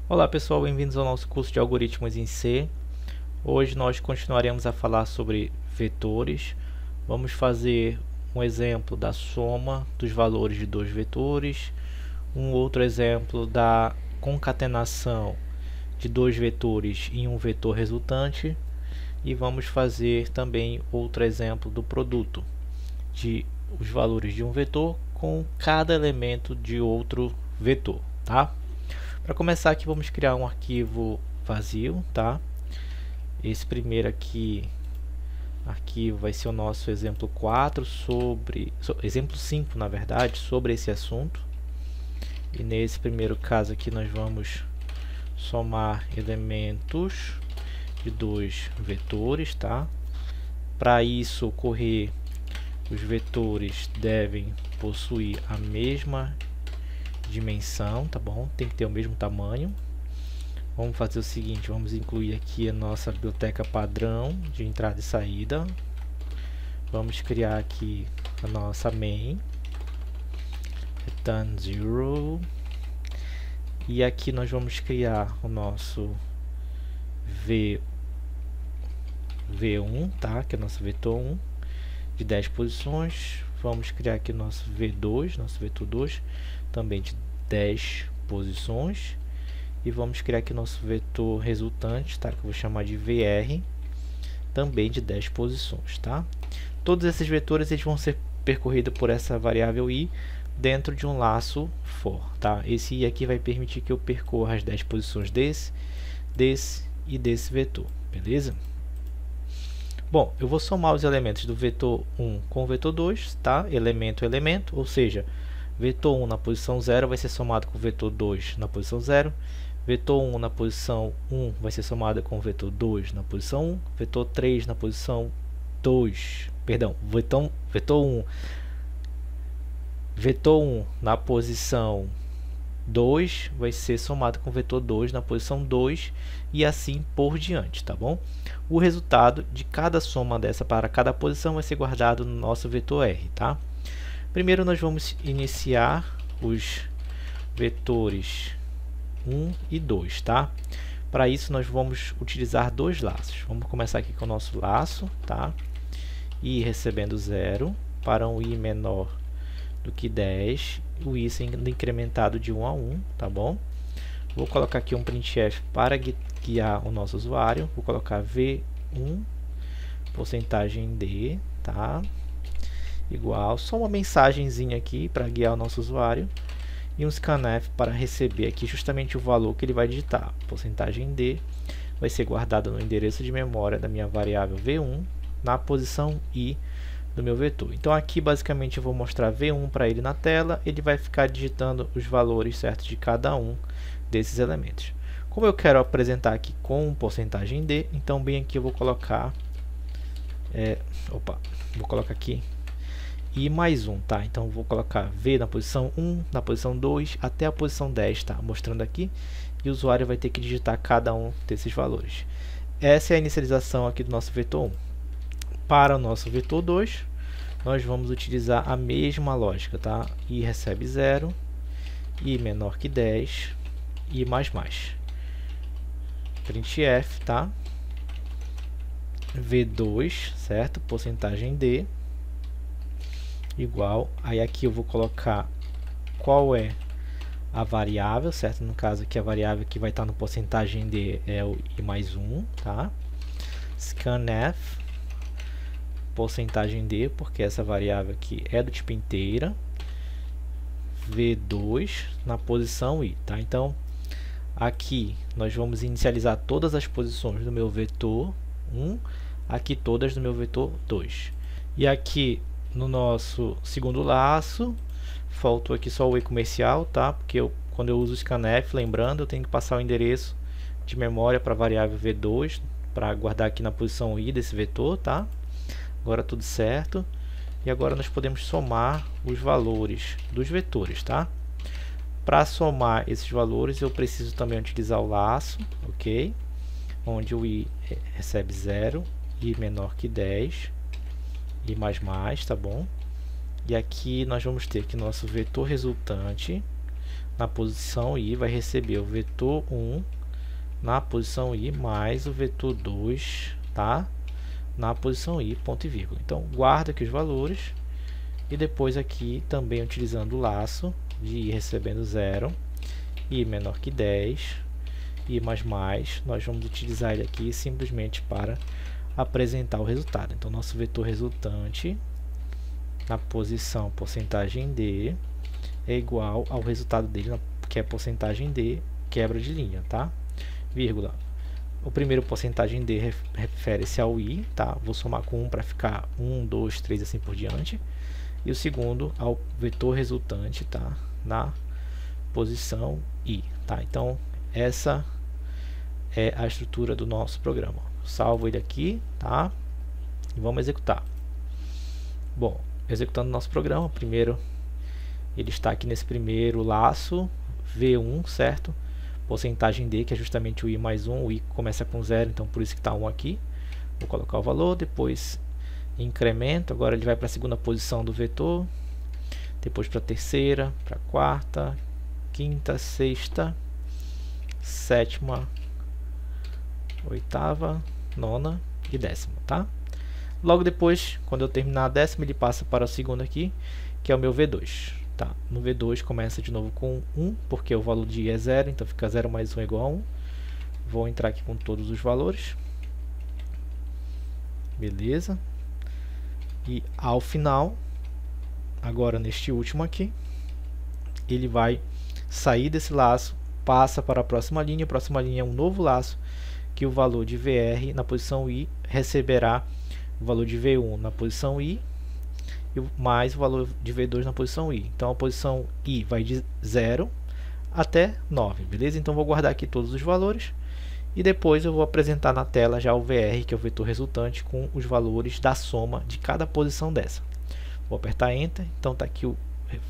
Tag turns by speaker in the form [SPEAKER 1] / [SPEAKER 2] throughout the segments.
[SPEAKER 1] Olá pessoal, bem-vindos ao nosso curso de algoritmos em C. Hoje nós continuaremos a falar sobre vetores. Vamos fazer um exemplo da soma dos valores de dois vetores, um outro exemplo da concatenação de dois vetores em um vetor resultante e vamos fazer também outro exemplo do produto de os valores de um vetor com cada elemento de outro vetor, tá? Para começar aqui, vamos criar um arquivo vazio, tá? Esse primeiro aqui, arquivo vai ser o nosso exemplo 4 exemplo 5, na verdade, sobre esse assunto. E nesse primeiro caso aqui nós vamos somar elementos de dois vetores, tá? Para isso ocorrer, os vetores devem possuir a mesma dimensão, tá bom? Tem que ter o mesmo tamanho. Vamos fazer o seguinte, vamos incluir aqui a nossa biblioteca padrão de entrada e saída. Vamos criar aqui a nossa main, return 0. E aqui nós vamos criar o nosso V1, tá? Que é o nosso vetor 1 de 10 posições. Vamos criar aqui o nosso V2, nosso vetor 2, também de 10 posições. E vamos criar aqui o nosso vetor resultante, tá? Que eu vou chamar de VR, também de 10 posições, tá? Todos esses vetores eles vão ser percorridos por essa variável i dentro de um laço for, tá? Esse i aqui vai permitir que eu percorra as 10 posições desse e desse vetor, beleza? Bom, eu vou somar os elementos do vetor 1 com o vetor 2, tá? Elemento a elemento, ou seja, vetor 1 na posição 0 vai ser somado com o vetor 2 na posição 0. Vetor 1 na posição 1 vai ser somado com o vetor 2 na posição 1. Vetor 3 na posição 2. Perdão, vetor 1 na posição 2 vai ser somado com o vetor 2 na posição 2 e assim por diante, tá bom? O resultado de cada soma dessa para cada posição vai ser guardado no nosso vetor R, tá? Primeiro nós vamos iniciar os vetores 1 e 2, tá? Para isso nós vamos utilizar dois laços. Vamos começar aqui com o nosso laço, tá? I recebendo 0 para um i menor do que 10, o i sendo incrementado de 1 a 1, tá bom? Vou colocar aqui um printf para guiar o nosso usuário. Vou colocar v1 porcentagem d, tá? Igual, só uma mensagenzinha aqui para guiar o nosso usuário e um scanf para receber aqui justamente o valor que ele vai digitar. Porcentagem d vai ser guardado no endereço de memória da minha variável v1 na posição i do meu vetor. Então aqui basicamente eu vou mostrar v1 para ele na tela, ele vai ficar digitando os valores certos de cada um desses elementos. Como eu quero apresentar aqui com porcentagem d, então bem aqui eu vou colocar vou colocar aqui i mais 1, tá? Então vou colocar v na posição 1, na posição 2 até a posição 10, tá? Mostrando aqui, e o usuário vai ter que digitar cada um desses valores. Essa é a inicialização aqui do nosso vetor 1. Para o nosso vetor 2, nós vamos utilizar a mesma lógica, tá? I recebe 0, i menor que 10, i mais mais. Printf, tá? V2, certo? Porcentagem d igual, aí aqui eu vou colocar qual é a variável, certo? No caso aqui a variável que vai estar no porcentagem d é o i mais 1, tá? Scanf porcentagem d, porque essa variável aqui é do tipo inteira. V2 na posição i, tá? Então aqui nós vamos inicializar todas as posições do meu vetor 1, aqui todas do meu vetor 2. E aqui no nosso segundo laço, faltou aqui só o e comercial, tá? Porque quando eu uso o scanf, lembrando, eu tenho que passar o endereço de memória para a variável v2, para guardar aqui na posição i desse vetor, tá? Agora tudo certo. E agora nós podemos somar os valores dos vetores, tá? Para somar esses valores, eu preciso também utilizar o laço, ok? Onde o i recebe 0, i menor que 10, i mais mais, tá bom? E aqui nós vamos ter que nosso vetor resultante na posição I vai receber o vetor 1 na posição I mais o vetor 2, tá? Na posição I, ponto e vírgula. Então, guarda aqui os valores e depois aqui também utilizando o laço de I recebendo 0, I menor que 10, I mais, nós vamos utilizar ele aqui simplesmente para apresentar o resultado. Então, nosso vetor resultante na posição porcentagem D é igual ao resultado dele, que é porcentagem D, quebra de linha, tá? Vírgula. O primeiro porcentagem D refere-se ao I, tá? Vou somar com 1 para ficar 1, 2, 3, assim por diante. E o segundo ao vetor resultante, tá? Na posição I, tá? Então, essa é a estrutura do nosso programa. Salvo ele aqui, tá? E vamos executar. Bom, executando nosso programa, primeiro ele está aqui nesse primeiro laço, V1, certo? Porcentagem D, que é justamente o I mais 1, o I começa com 0, então por isso que está 1 aqui. Vou colocar o valor, depois incremento, agora ele vai para a segunda posição do vetor, depois para a terceira, para a quarta, quinta, sexta, sétima, oitava, nona e décima, tá? Logo depois, quando eu terminar a décima, ele passa para o segundo aqui, que é o meu V2. Tá? No V2 começa de novo com 1, porque o valor de I é 0, então fica 0 mais 1 é igual a 1. Vou entrar aqui com todos os valores. Beleza. E ao final, agora neste último aqui, ele vai sair desse laço, passa para a próxima linha é um novo laço, que o valor de VR na posição I receberá o valor de V1 na posição I, mais o valor de V2 na posição I. Então a posição I vai de 0 até 9, beleza? Então vou guardar aqui todos os valores e depois eu vou apresentar na tela já o VR, que é o vetor resultante, com os valores da soma de cada posição dessa. Vou apertar Enter, então está aqui o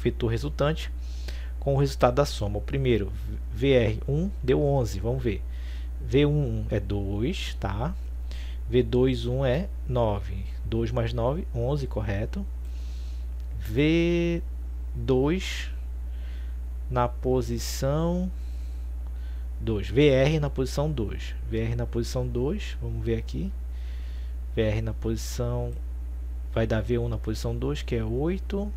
[SPEAKER 1] vetor resultante com o resultado da soma. O primeiro, VR1, deu 11, vamos ver. V11 é 2, tá? V21 é 9, 2 mais 9, 11, correto. V2 na posição 2, VR na posição 2, VR na posição 2, vamos ver aqui, VR na posição, vai dar V1 na posição 2, que é 8,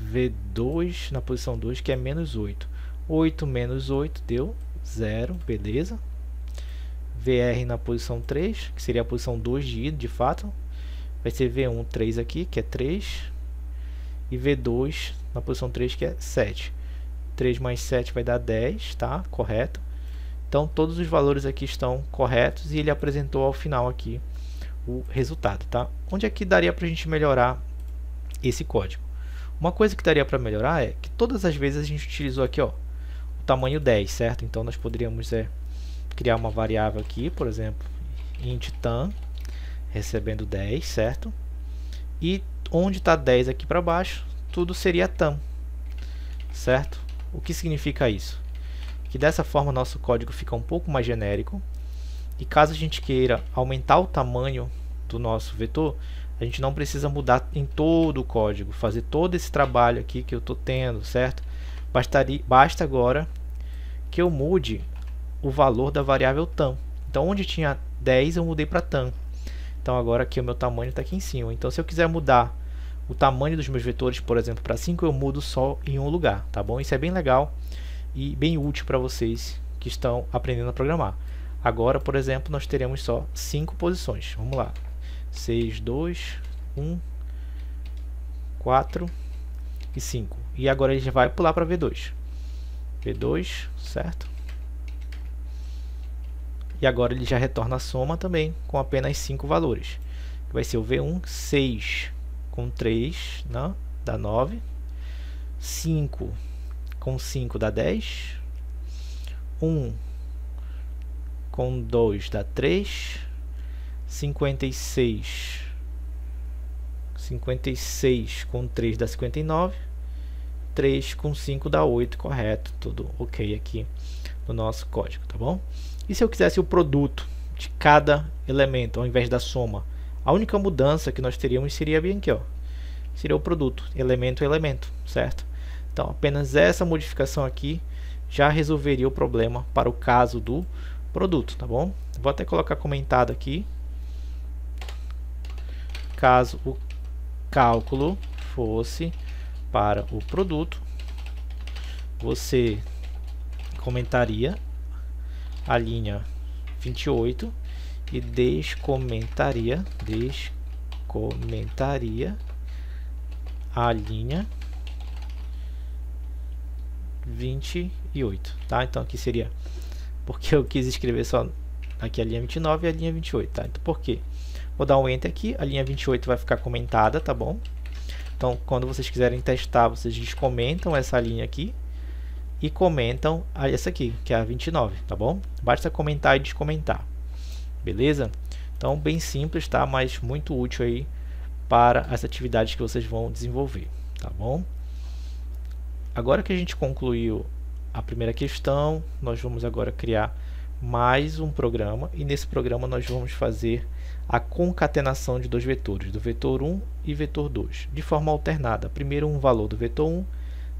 [SPEAKER 1] V2 na posição 2, que é menos 8, 8 menos 8 deu 0, beleza. VR na posição 3, que seria a posição 2 de I, de fato, vai ser V1, 3 aqui, que é 3, e V2 na posição 3, que é 7. 3 mais 7 vai dar 10, tá? Correto. Então, todos os valores aqui estão corretos e ele apresentou ao final aqui o resultado, tá? Onde é que daria para a gente melhorar esse código? Uma coisa que daria para melhorar é que todas as vezes a gente utilizou aqui, ó, o tamanho 10, certo? Então, nós poderíamos criar uma variável aqui, por exemplo, int tam, recebendo 10, certo? E onde está 10 aqui para baixo, tudo seria tam, certo? O que significa isso? Que dessa forma nosso código fica um pouco mais genérico, e caso a gente queira aumentar o tamanho do nosso vetor, a gente não precisa mudar em todo o código, fazer todo esse trabalho aqui que eu estou tendo, certo? Basta agora que eu mude o valor da variável tam. Então, onde tinha 10, eu mudei para tam. Então, agora aqui o meu tamanho está aqui em cima. Então, se eu quiser mudar o tamanho dos meus vetores, por exemplo, para 5, eu mudo só em um lugar, tá bom? Isso é bem legal e bem útil para vocês que estão aprendendo a programar. Agora, por exemplo, nós teremos só 5 posições. Vamos lá. 6, 2, 1, 4 e 5. E agora ele já vai pular para V2. V2, certo? E agora ele já retorna a soma também com apenas 5 valores. Vai ser o V1, 6 com 3, não, dá 9. 5 com 5 dá 10. 1 com 2 dá 3. 56 com 3 dá 59. 3 com 5 dá 8, correto. Tudo ok aqui no nosso código, tá bom? E se eu quisesse o produto de cada elemento ao invés da soma? A única mudança que nós teríamos seria bem aqui, ó. Seria o produto, elemento a elemento, certo? Então apenas essa modificação aqui já resolveria o problema para o caso do produto, tá bom? Vou até colocar comentado aqui. Caso o cálculo fosse para o produto, você comentaria a linha 28 e descomentaria a linha 28, tá? Então aqui seria, porque eu quis escrever só aqui a linha 29 e a linha 28, tá? Então por quê? Vou dar um Enter aqui, a linha 28 vai ficar comentada, tá bom? Então quando vocês quiserem testar, vocês descomentam essa linha aqui e comentam essa aqui, que é a 29, tá bom? Basta comentar e descomentar, beleza? Então bem simples, tá? Mas muito útil aí para as atividades que vocês vão desenvolver, tá bom? Agora que a gente concluiu a primeira questão, nós vamos agora criar mais um programa, e nesse programa nós vamos fazer a concatenação de dois vetores, do vetor 1 e vetor 2, de forma alternada. Primeiro um valor do vetor 1,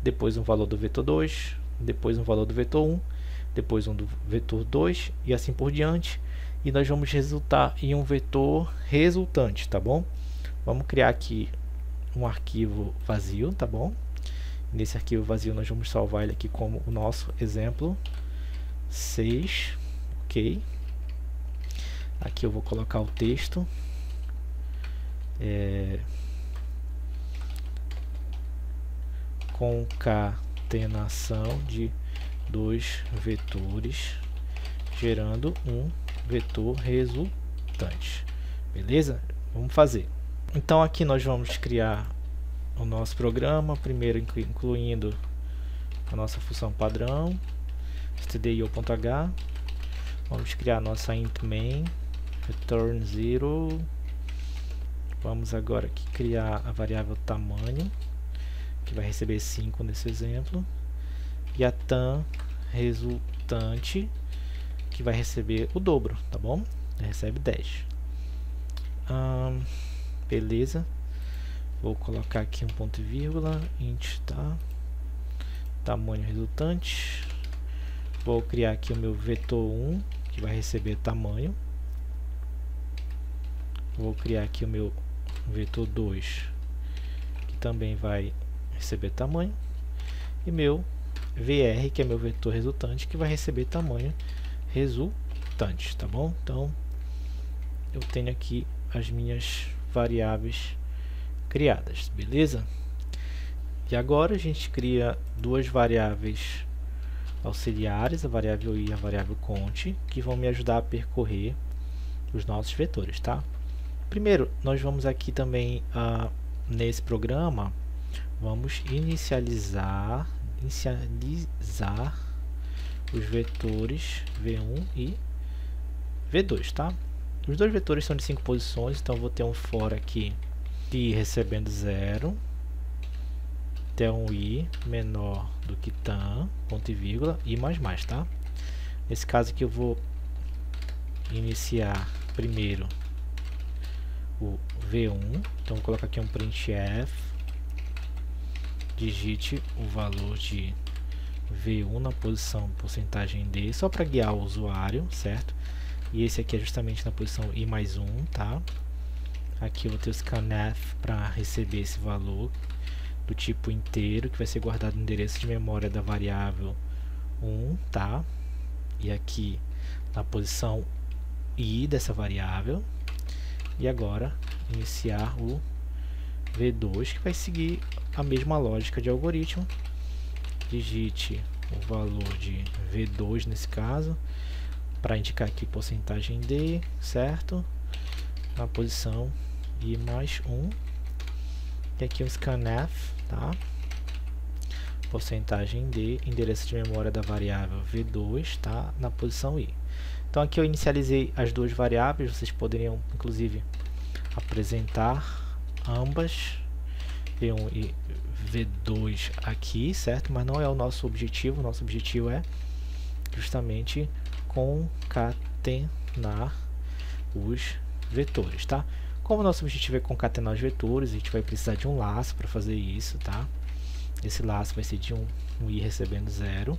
[SPEAKER 1] depois um valor do vetor 2, depois um valor do vetor 1, depois um do vetor 2 e assim por diante, e nós vamos resultar em um vetor resultante, tá bom? Vamos criar aqui um arquivo vazio, tá bom? Nesse arquivo vazio nós vamos salvar ele aqui como o nosso exemplo 6, ok? Aqui eu vou colocar o texto, concatenação de dois vetores gerando um vetor resultante, beleza? Vamos fazer. Então aqui nós vamos criar o nosso programa, primeiro incluindo a nossa função padrão stdio.h. Vamos criar a nossa int main return 0. Vamos agora aqui criar a variável tamanho, que vai receber 5 nesse exemplo, e a tam resultante, que vai receber o dobro, tá bom? Recebe 10. Beleza. Vou colocar aqui um ponto e vírgula, int, tá? Tamanho resultante. Vou criar aqui o meu vetor 1, que vai receber tamanho. Vou criar aqui o meu vetor 2, que também vai receber tamanho. E meu VR, que é meu vetor resultante, que vai receber tamanho resultante, tá bom? Então, eu tenho aqui as minhas variáveis criadas, beleza? E agora a gente cria duas variáveis auxiliares, a variável i e a variável cont, que vão me ajudar a percorrer os nossos vetores, tá? Primeiro, nós vamos aqui também, nesse programa, vamos inicializar os vetores v1 e v2, tá? Os dois vetores são de 5 posições, então eu vou ter um for aqui i recebendo 0, até um i menor do que tam, ponto e vírgula, i mais mais, tá? Nesse caso aqui eu vou iniciar primeiro o v1, então vou colocar aqui um printf, digite o valor de v1 na posição porcentagem d, só para guiar o usuário, certo? E esse aqui é justamente na posição i mais 1, tá? Aqui eu vou ter o scanf para receber esse valor do tipo inteiro, que vai ser guardado no endereço de memória da variável 1, tá? E aqui na posição i dessa variável. E agora iniciar o v2, que vai seguir a mesma lógica de algoritmo. Digite o valor de v2 nesse caso, para indicar aqui porcentagem d, certo? Na posição i mais 1. E aqui um scanf, tá? Porcentagem d, endereço de memória da variável v2, tá? Na posição i. Então aqui eu inicializei as duas variáveis, vocês poderiam inclusive apresentar ambas, v1 e v2 aqui, certo? Mas não é o nosso objetivo é justamente concatenar os vetores, tá? Como o nosso objetivo é concatenar os vetores, a gente vai precisar de um laço para fazer isso, tá? esse laço vai ser de um i recebendo 0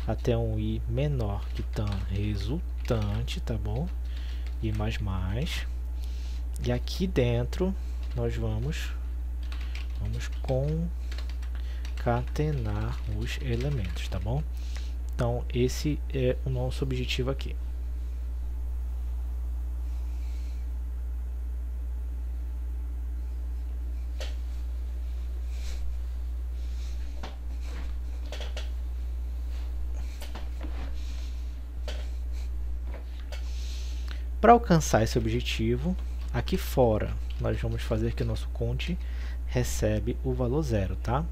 [SPEAKER 1] até um i menor que tam resultante, tá bom? I mais mais. E aqui dentro nós vamos concatenar os elementos, tá bom? Então esse é o nosso objetivo aqui. Para alcançar esse objetivo, aqui fora nós vamos fazer que o nosso conte recebe o valor 0, tá?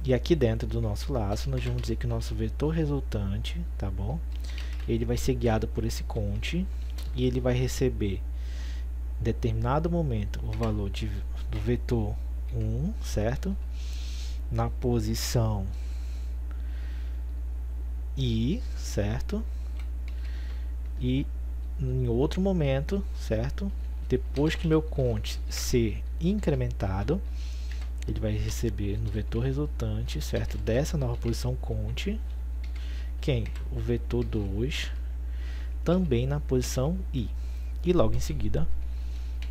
[SPEAKER 1] E aqui dentro do nosso laço nós vamos dizer que o nosso vetor resultante, tá bom? Ele vai ser guiado por esse conte e ele vai receber em determinado momento o valor do vetor 1, certo? Na posição i, certo? E em outro momento, certo? Depois que meu conte ser incrementado, ele vai receber no vetor resultante, certo? Dessa nova posição conte, o vetor 2, também na posição i. E logo em seguida,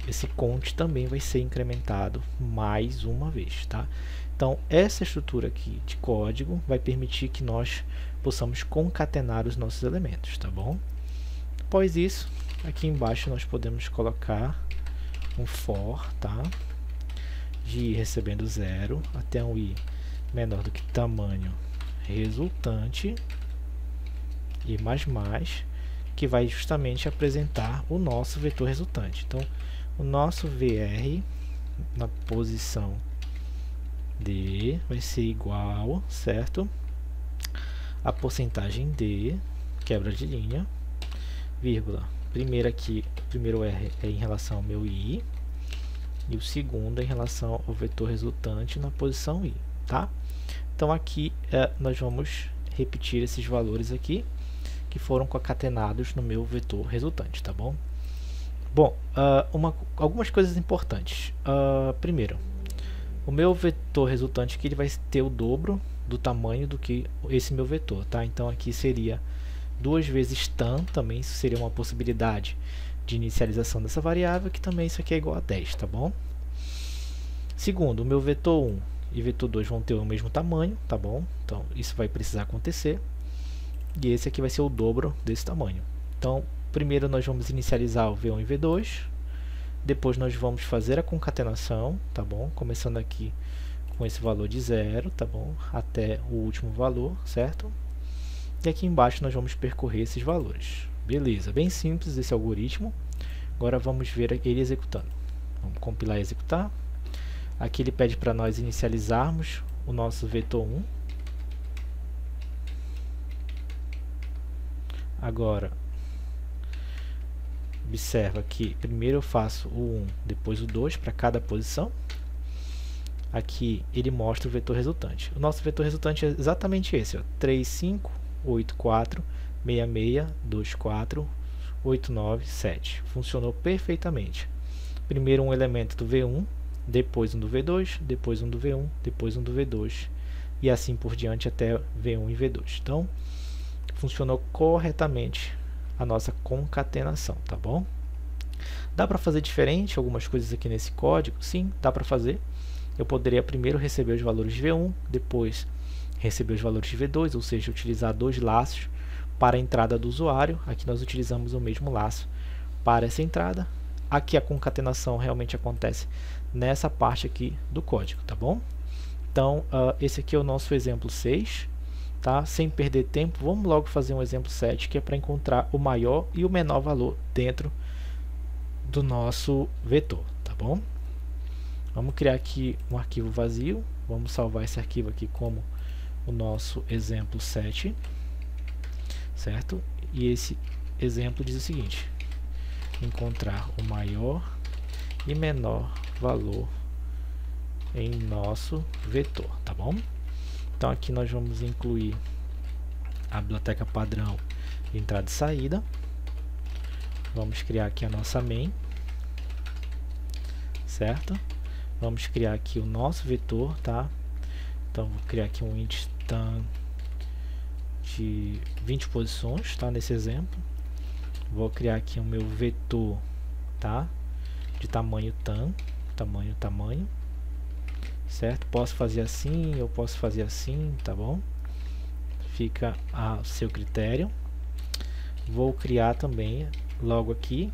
[SPEAKER 1] esse conte também vai ser incrementado mais uma vez, tá? Então, essa estrutura aqui de código vai permitir que nós possamos concatenar os nossos elementos, tá bom? Após isso, aqui embaixo nós podemos colocar um for, tá? De i recebendo 0 até um i menor do que tamanho resultante e mais, que vai justamente apresentar o nosso vetor resultante. Então, o nosso VR na posição D vai ser igual, certo? A porcentagem D, quebra de linha, vírgula. Primeiro R é em relação ao meu I, e o segundo é em relação ao vetor resultante na posição I, tá? Então aqui nós vamos repetir esses valores aqui, que foram concatenados no meu vetor resultante, tá bom? Bom, algumas coisas importantes. Primeiro, o meu vetor resultante aqui ele vai ter o dobro do tamanho do que esse meu vetor, tá? Então aqui seria 2 vezes tam, também isso seria uma possibilidade de inicialização dessa variável, que também isso aqui é igual a 10, tá bom? Segundo, o meu vetor 1 e vetor 2 vão ter o mesmo tamanho, tá bom? Então isso vai precisar acontecer. E esse aqui vai ser o dobro desse tamanho. Então, primeiro nós vamos inicializar o V1 e V2, depois nós vamos fazer a concatenação, tá bom? Começando aqui com esse valor de 0, tá bom? Até o último valor, certo? E aqui embaixo nós vamos percorrer esses valores. Beleza, bem simples esse algoritmo. Agora vamos ver ele executando. Vamos compilar e executar. Aqui ele pede para nós inicializarmos o nosso vetor 1. Agora, observa que primeiro eu faço o 1, depois o 2 para cada posição. Aqui ele mostra o vetor resultante. O nosso vetor resultante é exatamente esse, ó, 3, 5, 8, 4, 6, 6, 2, 4, 8, 9, 7. Funcionou perfeitamente. Primeiro um elemento do V1, depois um do V2, depois um do V1, depois um do V2, e assim por diante até V1 e V2. Então, funcionou corretamente a nossa concatenação, tá bom? Dá para fazer diferente algumas coisas aqui nesse código? Sim, dá para fazer. Eu poderia primeiro receber os valores de V1, depois receber os valores de V2, ou seja, utilizar 2 laços para a entrada do usuário. Aqui nós utilizamos o mesmo laço para essa entrada. Aqui a concatenação realmente acontece nessa parte aqui do código, tá bom? Então, esse aqui é o nosso exemplo 6. Tá? Sem perder tempo, vamos logo fazer um exemplo 7, que é para encontrar o maior e o menor valor dentro do nosso vetor, tá bom? Vamos criar aqui um arquivo vazio, vamos salvar esse arquivo aqui como o nosso exemplo 7, certo? E esse exemplo diz o seguinte: encontrar o maior e menor valor em nosso vetor, tá bom? Então aqui nós vamos incluir a biblioteca padrão de entrada e saída. Vamos criar aqui a nossa main, certo? Vamos criar aqui o nosso vetor, tá? Então vou criar aqui um int tan de 20 posições, tá? Nesse exemplo. Vou criar aqui o meu vetor, tá? De tamanho tan, tamanho, certo? Posso fazer assim, eu posso fazer assim, tá bom? Fica a seu critério. Vou criar também, logo aqui,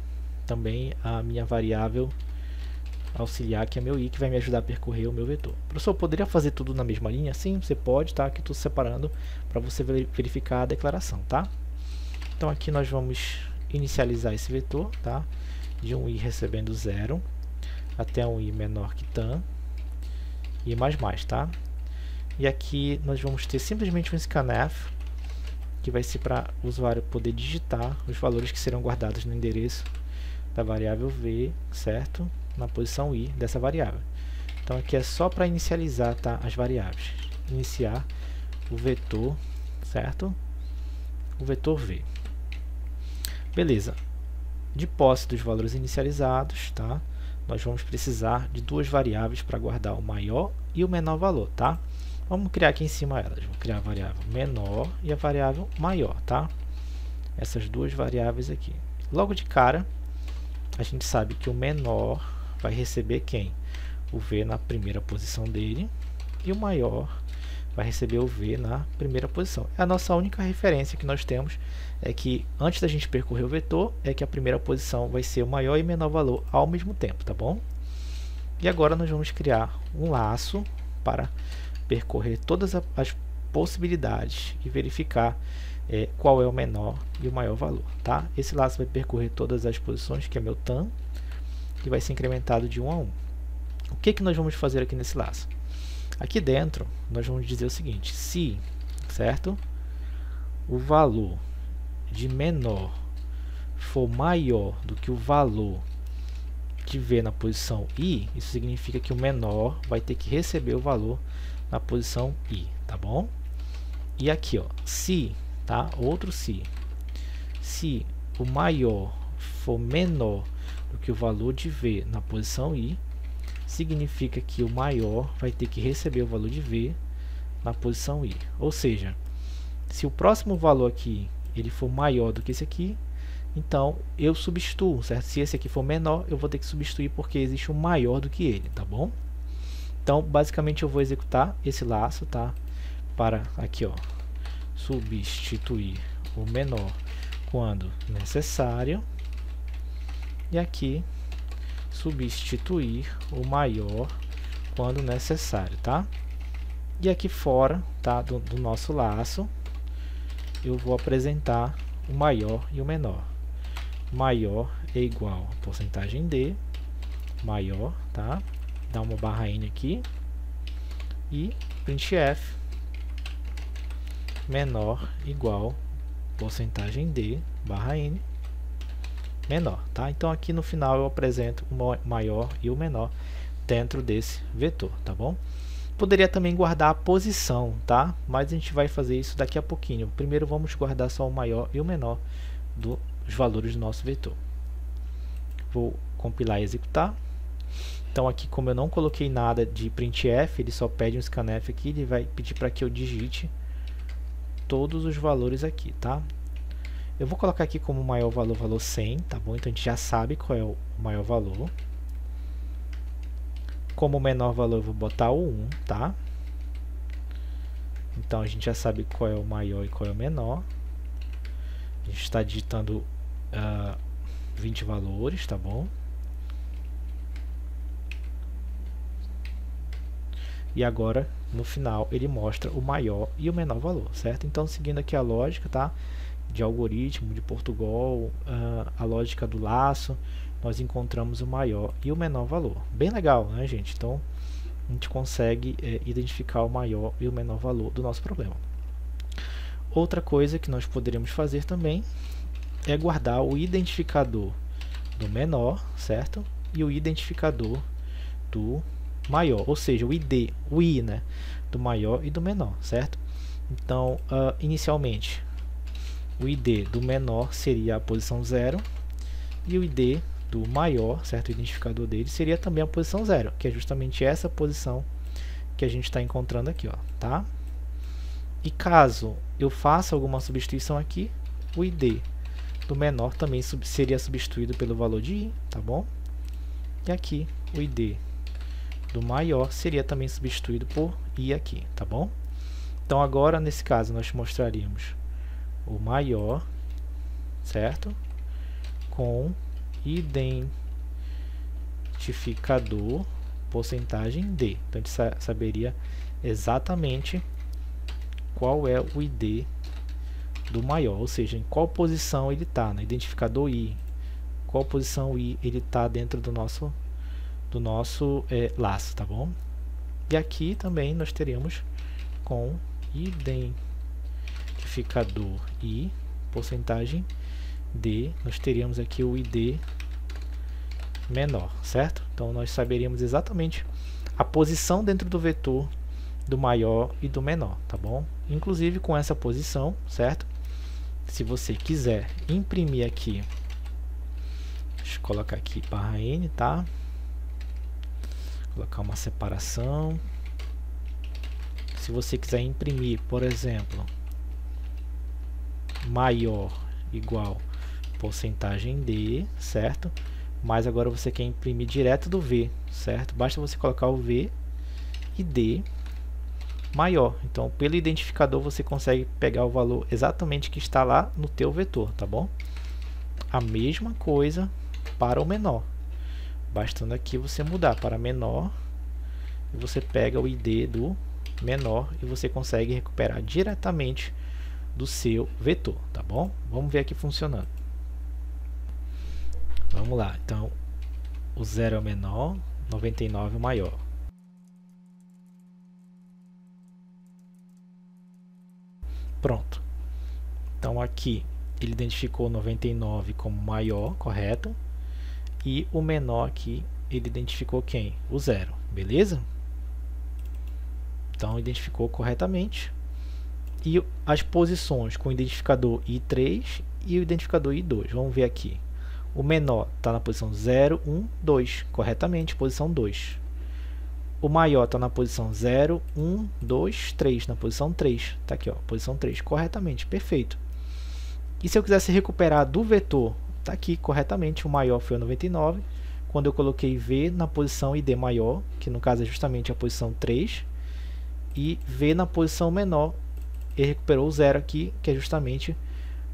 [SPEAKER 1] também a minha variável auxiliar, que é meu i, que vai me ajudar a percorrer o meu vetor. Professor, poderia fazer tudo na mesma linha? Sim, você pode, tá? Aqui estou separando para você verificar a declaração, tá? Então aqui nós vamos inicializar esse vetor, tá? De um i recebendo 0 até um i menor que tan e mais, tá? E aqui nós vamos ter simplesmente um scanf, que vai ser para o usuário poder digitar os valores que serão guardados no endereço da variável v, certo? Na posição i dessa variável. Então aqui é só para inicializar, tá, as variáveis. Iniciar o vetor, certo? O vetor v. Beleza. De posse dos valores inicializados, tá? Nós vamos precisar de duas variáveis para guardar o maior e o menor valor, tá? Vamos criar aqui em cima elas. Vou criar a variável menor e a variável maior, tá? Essas duas variáveis aqui. Logo de cara, a gente sabe que o menor vai receber quem? O v na primeira posição dele, e o maior vai receber o v na primeira posição. A nossa única referência que nós temos é que antes da gente percorrer o vetor, é que a primeira posição vai ser o maior e menor valor ao mesmo tempo, tá bom? E agora nós vamos criar um laço para percorrer todas as possibilidades e verificar qual é o menor e o maior valor, tá? Esse laço vai percorrer todas as posições, que é meu tan, e vai ser incrementado de 1 a 1. O que que nós vamos fazer aqui nesse laço? Aqui dentro, nós vamos dizer o seguinte: se, certo? O valor de menor for maior do que o valor de v na posição i, isso significa que o menor vai ter que receber o valor na posição i, tá bom? E aqui, ó, se, tá? Outro se o maior for menor do que o valor de v na posição i, significa que o maior vai ter que receber o valor de v na posição i. Ou seja, se o próximo valor aqui ele for maior do que esse aqui, então eu substituo, certo? Se esse aqui for menor, eu vou ter que substituir porque existe um maior do que ele, tá bom? Então, basicamente eu vou executar esse laço, tá? Para aqui, ó, substituir o menor quando necessário, e aqui substituir o maior quando necessário, tá? E aqui fora, tá, do nosso laço, eu vou apresentar o maior e o menor. Maior é igual a porcentagem d, maior, tá? Dá uma barra n aqui, e printf menor igual porcentagem d barra n menor, tá? Então aqui no final eu apresento o maior e o menor dentro desse vetor, tá bom? Poderia também guardar a posição, tá? Mas a gente vai fazer isso daqui a pouquinho. Primeiro vamos guardar só o maior e o menor dos valores do nosso vetor. Vou compilar e executar. Então aqui, como eu não coloquei nada de printf, ele só pede um scanf aqui, ele vai pedir para que eu digite todos os valores aqui, tá? Eu vou colocar aqui como maior valor 100, tá bom? Então a gente já sabe qual é o maior valor. Como menor valor eu vou botar o 1, tá? Então a gente já sabe qual é o maior e qual é o menor. A gente está digitando 20 valores, tá bom? E agora, no final, ele mostra o maior e o menor valor, certo? Então, seguindo aqui a lógica, tá? De algoritmo, de Portugal, a lógica do laço, nós encontramos o maior e o menor valor. Bem legal, né, gente? Então, a gente consegue identificar o maior e o menor valor do nosso problema. Outra coisa que nós poderíamos fazer também é guardar o identificador do menor, certo? E o identificador do maior, ou seja, o ID, o I, né, do maior e do menor, certo? Então, inicialmente, o ID do menor seria a posição 0 e o ID do maior, certo? O identificador dele seria também a posição 0, que é justamente essa posição que a gente está encontrando aqui, ó, tá? E caso eu faça alguma substituição aqui, o ID do menor também seria substituído pelo valor de i, tá bom? E aqui o ID do maior seria também substituído por i aqui, tá bom? Então agora nesse caso nós mostraríamos o maior, certo? Com identificador porcentagem D. Então a gente saberia exatamente qual é o ID do maior, ou seja, em qual posição ele está, no identificador I, qual posição I ele está dentro do nosso laço, tá bom? E aqui também nós teremos com identificador I, porcentagem D, nós teríamos aqui o ID menor, certo? Então nós saberíamos exatamente a posição dentro do vetor do maior e do menor, tá bom? Inclusive com essa posição, certo? Se você quiser imprimir aqui, deixa eu colocar aqui barra N, tá? Colocar uma separação. Se você quiser imprimir, por exemplo, maior igual porcentagem D, certo? Mas agora você quer imprimir direto do V, certo? Basta você colocar o V e D maior. Então, pelo identificador você consegue pegar o valor exatamente que está lá no teu vetor, tá bom? A mesma coisa para o menor. Bastando aqui você mudar para menor, e você pega o ID do menor e você consegue recuperar diretamente do seu vetor, tá bom? Vamos ver aqui funcionando. Vamos lá, então o 0 é o menor, 99 é o maior. Pronto. Então aqui ele identificou 99 como maior, correto? E o menor aqui ele identificou quem? O 0, beleza? Então identificou corretamente. E as posições com o identificador I3 e o identificador I2. Vamos ver aqui. O menor está na posição 0, 1, 2, corretamente, posição 2. O maior está na posição 0, 1, 2, 3, na posição 3. Está aqui, ó, posição 3, corretamente, perfeito. E se eu quisesse recuperar do vetor, está aqui corretamente, o maior foi o 99. Quando eu coloquei V na posição ID maior, que no caso é justamente a posição 3, e V na posição menor, ele recuperou o 0 aqui, que é justamente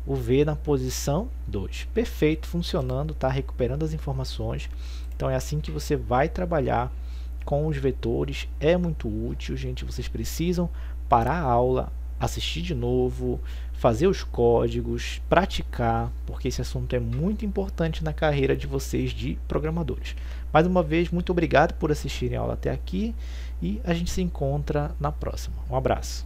[SPEAKER 1] o V na posição 2. Perfeito, funcionando, está recuperando as informações. Então é assim que você vai trabalhar com os vetores. É muito útil, gente. Vocês precisam parar a aula, assistir de novo, fazer os códigos, praticar, porque esse assunto é muito importante na carreira de vocês de programadores. Mais uma vez, muito obrigado por assistirem a aula até aqui e a gente se encontra na próxima. Um abraço.